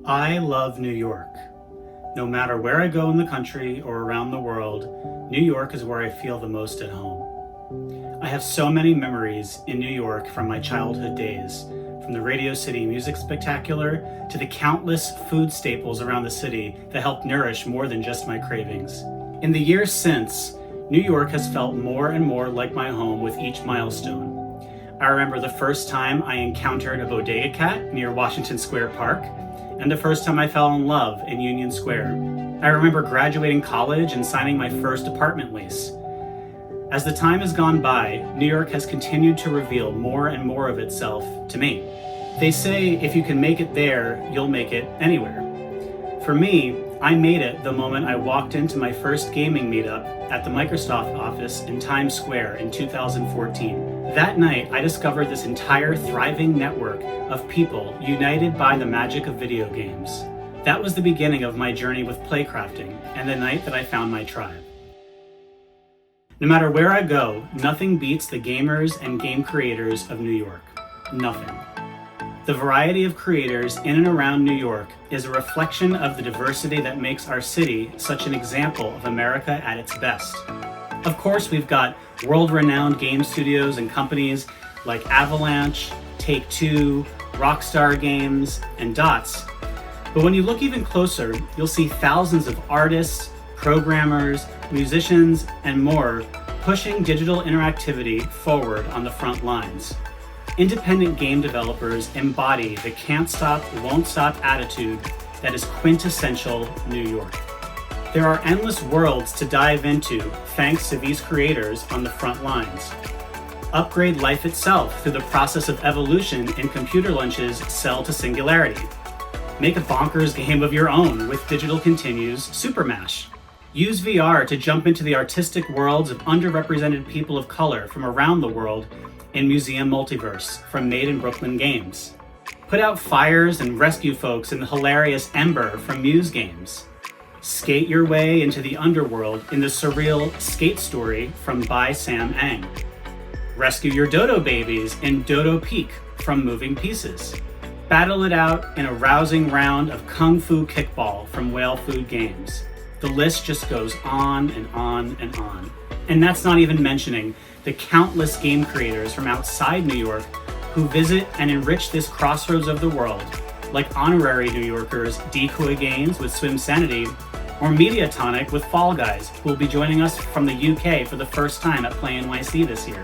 I love New York. No matter where I go in the country or around the world, New York is where I feel the most at home. I have so many memories in New York from my childhood days, from the Radio City Music Spectacular to the countless food staples around the city that helped nourish more than just my cravings. In the years since, New York has felt more and more like my home with each milestone. I remember the first time I encountered a bodega cat near Washington Square Park, and the first time I fell in love in Union Square. I remember graduating college and signing my first apartment lease. As the time has gone by, New York has continued to reveal more and more of itself to me. They say if you can make it there, you'll make it anywhere. For me, I made it the moment I walked into my first gaming meetup at the Microsoft office in Times Square in 2014. That night, I discovered this entire thriving network of people united by the magic of video games. That was the beginning of my journey with playcrafting and the night that I found my tribe. No matter where I go, nothing beats the gamers and game creators of New York. Nothing. The variety of creators in and around New York is a reflection of the diversity that makes our city such an example of America at its best. Of course, we've got world-renowned game studios and companies like Avalanche, Take-Two, Rockstar Games, and Dots. But when you look even closer, you'll see thousands of artists, programmers, musicians, and more pushing digital interactivity forward on the front lines. Independent game developers embody the can't stop, won't stop attitude that is quintessential New York. There are endless worlds to dive into thanks to these creators on the front lines. Upgrade life itself through the process of evolution in computer lunches sell to Singularity. Make a bonkers game of your own with Digital Continues Super Mash. Use VR to jump into the artistic worlds of underrepresented people of color from around the world in Museum Multiverse from Made in Brooklyn Games. Put out fires and rescue folks in the hilarious Embr from Muse games. Skate your way into the underworld in the surreal Skate Story from By Sam Eng. Rescue your Dodo babies in Dodo Peak from Moving Pieces. Battle it out in a rousing round of KungFu Kickball from WhaleFood Games. The list just goes on and on and on. And that's not even mentioning the countless game creators from outside New York who visit and enrich this crossroads of the world, like honorary New Yorkers Decoy Games with Swim Sanity, or Mediatonic with Fall Guys, who will be joining us from the UK for the first time at Play NYC this year.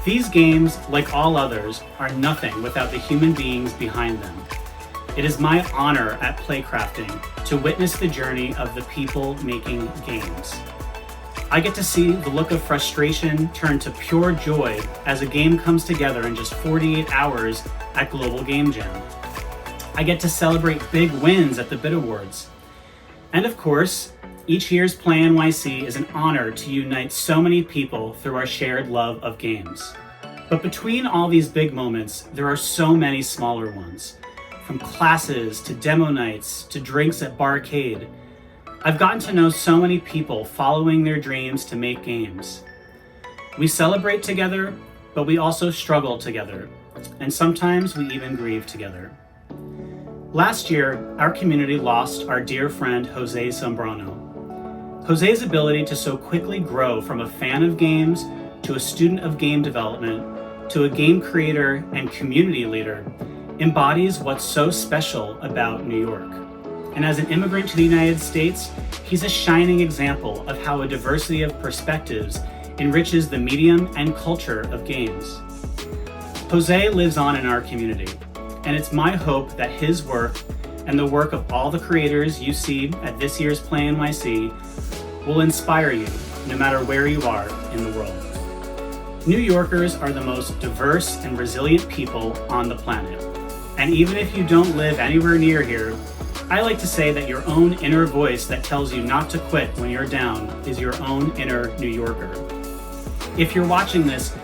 These games, like all others, are nothing without the human beings behind them. It is my honor at Playcrafting to witness the journey of the people making games. I get to see the look of frustration turn to pure joy as a game comes together in just 48 hours at Global Game Jam. I get to celebrate big wins at the Bit Awards. And of course, each year's Play NYC is an honor to unite so many people through our shared love of games. But between all these big moments, there are so many smaller ones. From classes to demo nights to drinks at Barcade, I've gotten to know so many people following their dreams to make games. We celebrate together, but we also struggle together, and sometimes we even grieve together. Last year, our community lost our dear friend Jose Zambrano. Jose's ability to so quickly grow from a fan of games to a student of game development to a game creator and community leader embodies what's so special about New York. And as an immigrant to the United States, he's a shining example of how a diversity of perspectives enriches the medium and culture of games. Jose lives on in our community, and it's my hope that his work and the work of all the creators you see at this year's Play NYC will inspire you no matter where you are in the world. New Yorkers are the most diverse and resilient people on the planet. And even if you don't live anywhere near here, I like to say that your own inner voice that tells you not to quit when you're down is your own inner New Yorker. If you're watching this,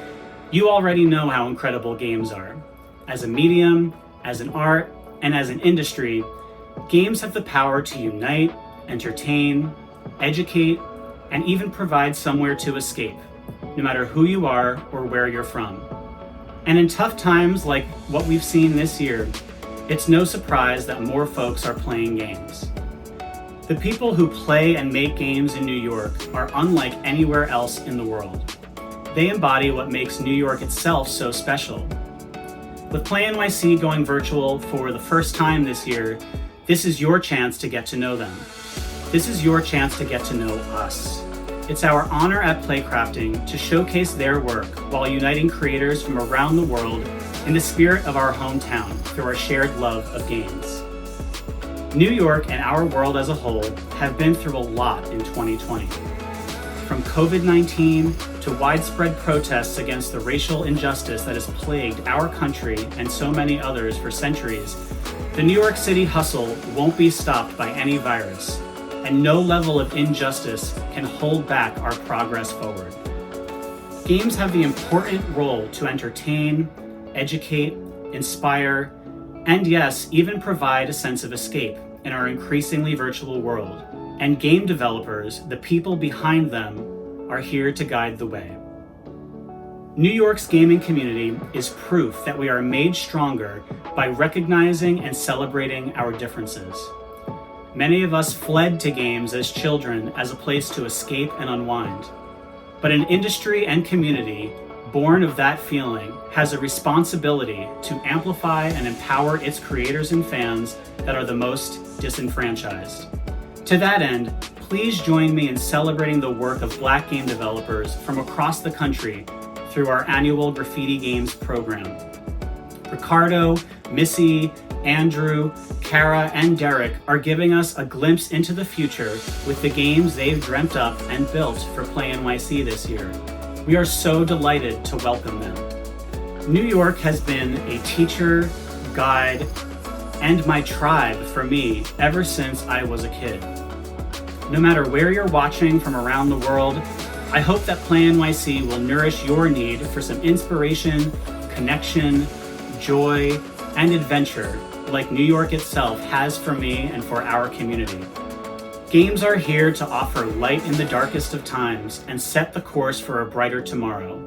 you already know how incredible games are. As a medium, as an art, and as an industry, games have the power to unite, entertain, educate, and even provide somewhere to escape, no matter who you are or where you're from. And in tough times like what we've seen this year, it's no surprise that more folks are playing games. The people who play and make games in New York are unlike anywhere else in the world. They embody what makes New York itself so special. With Play NYC going virtual for the first time this year, this is your chance to get to know them. This is your chance to get to know us. It's our honor at Playcrafting to showcase their work while uniting creators from around the world in the spirit of our hometown through our shared love of games. New York and our world as a whole have been through a lot in 2020. From COVID-19 to widespread protests against the racial injustice that has plagued our country and so many others for centuries, the New York City hustle won't be stopped by any virus, and no level of injustice can hold back our progress forward. Games have the important role to entertain, educate, inspire, and yes, even provide a sense of escape in our increasingly virtual world. And game developers, the people behind them, are here to guide the way. New York's gaming community is proof that we are made stronger by recognizing and celebrating our differences. Many of us fled to games as children as a place to escape and unwind. But an industry and community born of that feeling has a responsibility to amplify and empower its creators and fans that are the most disenfranchised. To that end, please join me in celebrating the work of Black game developers from across the country through our annual Graffiti Games program. Ricardo, Missy, Andrew, Cara, and Derrick are giving us a glimpse into the future with the games they've dreamt up and built for Play NYC this year. We are so delighted to welcome them. New York has been a teacher, guide, and my tribe for me ever since I was a kid. No matter where you're watching from around the world, I hope that Play NYC will nourish your need for some inspiration, connection, joy, and adventure like New York itself has for me and for our community. Games are here to offer light in the darkest of times and set the course for a brighter tomorrow.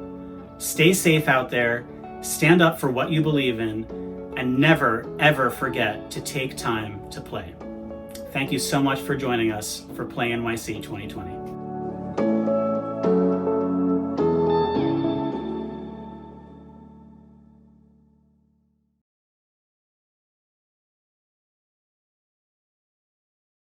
Stay safe out there, stand up for what you believe in, and never, ever forget to take time to play. Thank you so much for joining us for Play NYC 2020.